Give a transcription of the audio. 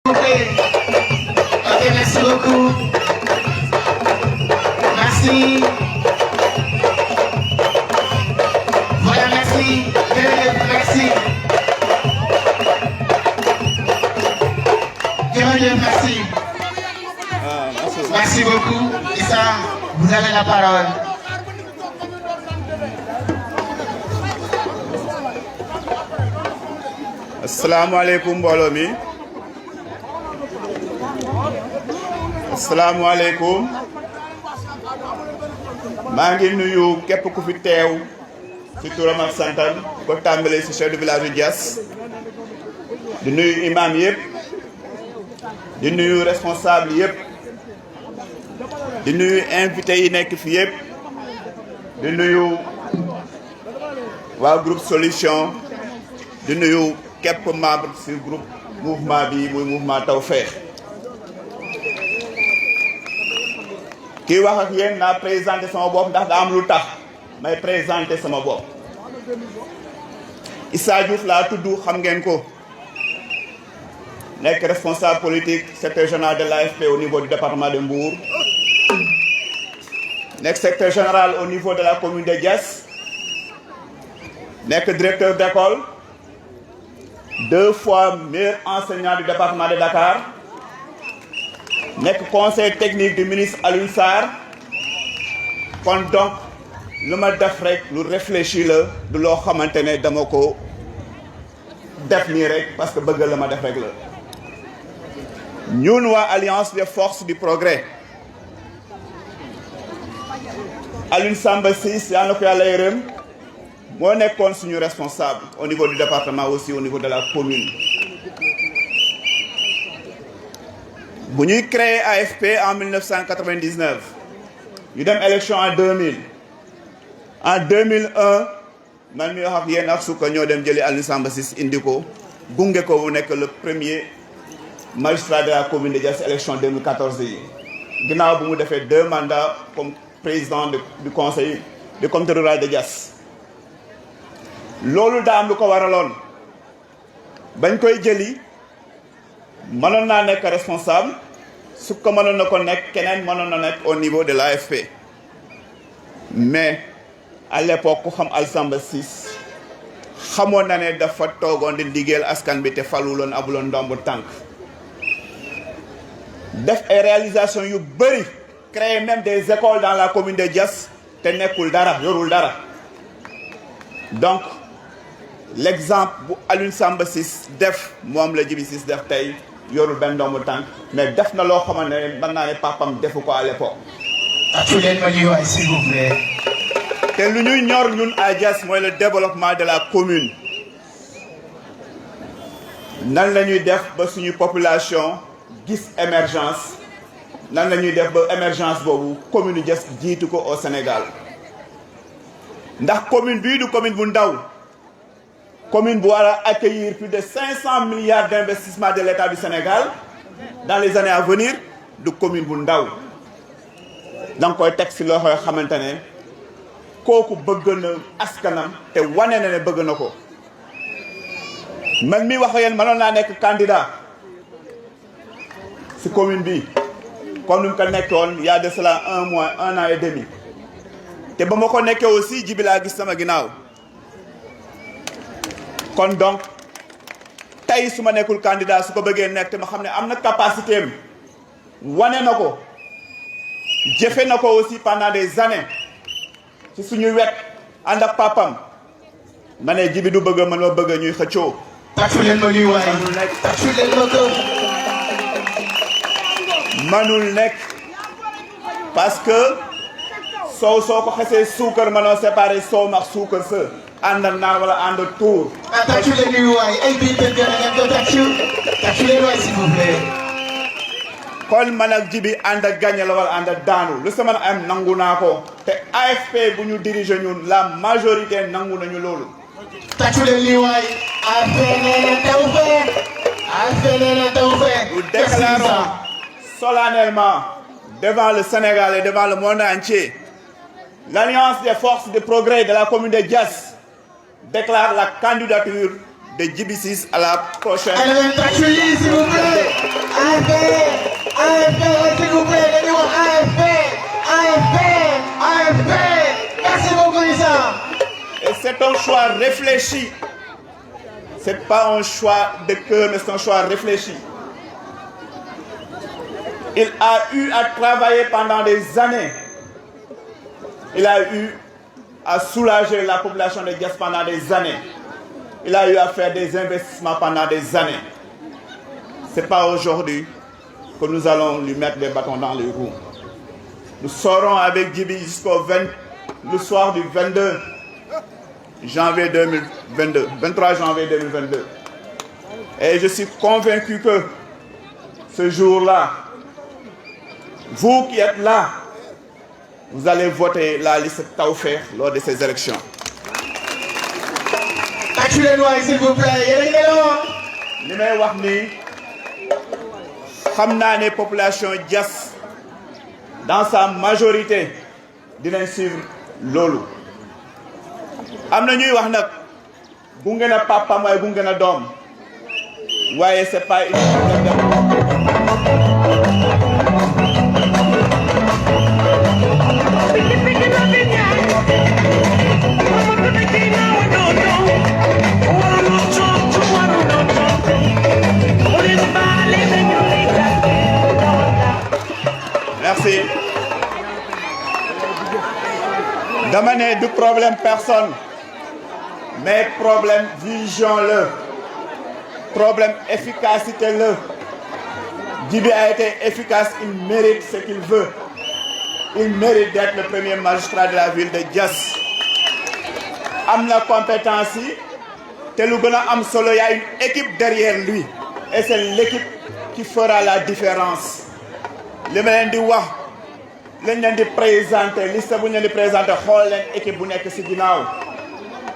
Ok, merci beaucoup. Merci. Voilà, merci. Merci. Merci. Merci beaucoup. Issa, vous avez la parole. Asalaamaaleykum mbooloo mi. Asalaamaaleykum. maa ngi nuyu képp ku fi teew ci turam ak santam ko tàmbalee ci chef de village yu Diass di nuyu imam yëpp di nuyu responsable yëpp di nuyu invité yi nekk fi yëpp di nuyu waa groupe solution di nuyu képp membre ci groupe mouvement bi muy mouvement Tawfekh kii wax ak yéen naa présenté sama bopp ndax daa am lu tax may présenté sama bopp Issa Diouf laa tudd xam ngeen ko nekk responsable politique secrétaire général de l'AFP au niveau du département de Mbour nekk secrétaire général au niveau de la commune de Diass nekk directeur d'école 2 fois meilleur enseignant du département de Dakar nekk conseil technique du ministre Alioune Sarr kon donc lu ma def rek lu réfléchi la du loo xamante ne dama ko def nii rek parce que bëgg la ma def rek la ñun waa alliance des forces du progrès Alioune Samba Ciss yàlla na ko yàlla yërëm moo nekkoon suñu responsable au niveau du département aussi au niveau de la commune bu ñuy créer AFP en 1999 ñu dem élection en 2000 en 2001 man mi wax ak yéen ak suka ñoo dem jëli Alioune Samba Ciss indi ko gunge ko mu nekk le premier magistrat de la commune de Diass élection 2014 yi ginnaaw bu mu defee 2 mandats comme président du conseil du comité rural de Diass loolu daa am lu ko waraloon bañ koy jëli mënoon naa nekk responsable su ko mënoon na ko nekk keneen mënoon na nekk au niveau de l'AFP mais à l'époque ku xam Alioune Samba Ciss xamoon na ne dafa toogoon di liggéeyal askan bi te faluloon abuloon ndomb tànk def ay réalisation yu bëri créer même des écoles dans la commune de Diass te nekkul dara yorul dara donc l'exemple bu Alioune Samba Ciss def moom la Djibi Ciss def tey yorul benn ndombu tànk mais def na loo xamante ne mën naa ne papam defu ko à l'époque. Tàccu leen ma ñuy waay s'il vous plaît. te lu ñuy ñor ñun à Diass mooy le développement de la commune nan la ñuy def ba suñu population gis émergence nan la ñuy def ba émergence boobu commune Diass jiitu ko au Sénégal ndax commune bii du commune bu ndaw. Commune bu war a accueillir plus de 500 milliards d'investissement de l'État du Sénégal dans les années à venir du commune bu ndaw da nga koy teg si loo xamante ne kooku bëgg na askanam te wane na ne bëgg na ko man mi wax yéen mënoon naa nekk candidat si commune bi comme ni mu ko nekkoon il y a de cela 1 mois 1 an et demi te ba ma ko nekkee aussi Djibi laa gis sama ginnaaw. kon donc tey su ma nekkul candidat su ko bëggee nekk te ma xam ne am na capacité am wane na ko jëfe na ko aussi pendant des années ci suñu wet ànd ak papam ma ne Djibi du bëgg man ma bëgg ñuy xëccoo. Tàccu leen ma ñuy waay. Tàccu leen ma ko. manul nekk parce que soo ko xesee suukar mënoo séparer soow ak suukar sa. ànd naan wala ànd tuur. Tàccu leen ñuy waay ay biir kër ga ngeen ko tàccu. Tàccu leen waay s'il vous plaît. kon man ak Djibi ànd ak gagné la wala ànd ak daanu lu sama am nangu naa ko te AFP bu ñu diriger ñun la majorité nangu nañu loolu. Tàccu leen ñuy waay. AFP nee na Tawfekh. AFP nee na Tawfekh. Nous déclarons solennellement devant le Sénégal et devant le monde entier l'Alliance des forces de progrès de la commune de Diass déclare la candidature de Djibi Ciss à la prochaine. Allez, s'il vous plaît. c'est un choix réfléchi. C'est pas un choix de cœur, mais c'est un choix réfléchi. Il a eu à travailler pendant des années. Il a eu à soulager la population de Diass pendant des années. Il a eu à faire des investissements pendant des années. Ce n'est pas aujourd'hui que nous allons lui mettre des bâtons dans les roues. Nous serons avec Djibi jusqu'au le soir du 22 janvier 2022, 23 janvier 2022. Et je suis convaincu que ce jour-là, vous qui êtes là, vous allez voter la liste Tawfekh lors de ces élections. Actuellement, s'il vous plaît. li may wax ni xam naa ne population Diass dans sa majorité dinañ suivre loolu. am na ñuy wax nag gunge na papa mooy gunge na doom waaye c'est pas une Merci. Dama ne du problème personne, mais problème vision le, problème efficacité le. Djibi a été efficace, il mérite ce qu'il veut. Il mérite d'être le premier magistrat de la ville de Diass. Am na compétence yi te lu gën a am solo, y a une équipe derrière lui et c'est l'équipe qui fera la différence. li ma leen di wax lañ leen di présenter liste bu ñu leen di présenter xool leen équipe bu nekk ci ginnaaw.